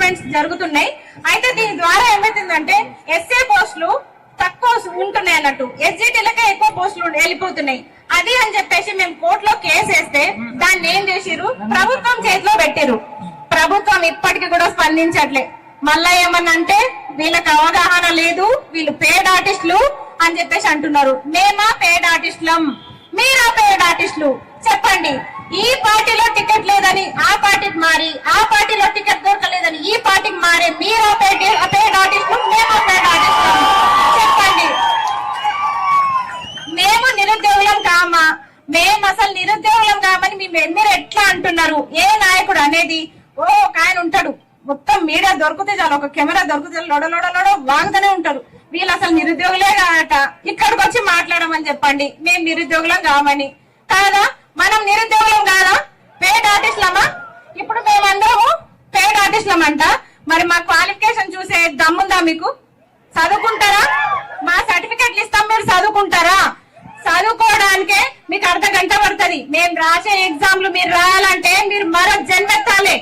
Recruitments జరుగుతున్నాయి. అయితే దీని ద్వారా ఏమైతుందంటే ఎస్ఏ పోస్టులు తక్కువ ఉంటున్నాయి అన్నట్టు, ఎస్జిటిలకే ఎక్కువ పోస్టులు వెళ్ళిపోతున్నాయి. అది అని చెప్పేసి మేము కోర్టులో కేసు వేస్తే దాన్ని ఏం చేసిర్రు, ప్రభుత్వం చేతిలో పెట్టిర్రు. ప్రభుత్వం ఇప్పటికి కూడా స్పందించట్లే. మళ్ళా ఏమన్నా అంటే వీళ్ళకి అవగాహన లేదు, వీళ్ళు పేడ్ ఆర్టిస్టులు అని చెప్పేసి అంటున్నారు. మేమా పేడ్ ఆర్టిస్టులం, మీరా పేడ్ ఆర్టిస్టులు? చెప్పండి. ఈ పార్టీలో టికెట్ లేదని ఆ పార్టీకి మారి, ఆ పార్టీలో టికెట్ దొరకలేదని ఈ పార్టీకి మారే మీరా పేడ్ ఆర్టిస్టులు, మేమా పేడ్ ఆర్టిస్టులం? చెప్పండి. మేము నిరుద్యోగులం కామా? మేము అసలు నిరుద్యోగులం కామని మీరు ఎట్లా అంటున్నారు? ఏ నాయకుడు అనేది ఒక ఆయన ఉంటాడు, మొత్తం మీడియా దొరికితే చాలు, ఒక కెమెరా దొరికితే లొడలొడలొడ వాగుతూనే ఉంటారు. వీళ్ళు అసలు నిరుద్యోగులే కాదట, ఇక్కడికి వచ్చి మాట్లాడమని చెప్పండి మేము నిరుద్యోగులం కామని. కాదా? మనం నిరుద్యోగులం కాదా? పేడ్ ఆర్టిస్టులమా? ఇప్పుడు మేమందరము పేడ్ ఆర్టిస్టులమంట. మరి మా క్వాలిఫికేషన్ చూసే దమ్ముందా మీకు? చదువుకుంటారా? మా సర్టిఫికెట్లు ఇస్తాం, మీరు చదువుకుంటారా? చదువుకోవడానికే మీకు అర్ధ గంట పడుతుంది. మేము రాసే ఎగ్జామ్లు మీరు రాయాలంటే మీరు మరో జన్మెత్తాలి.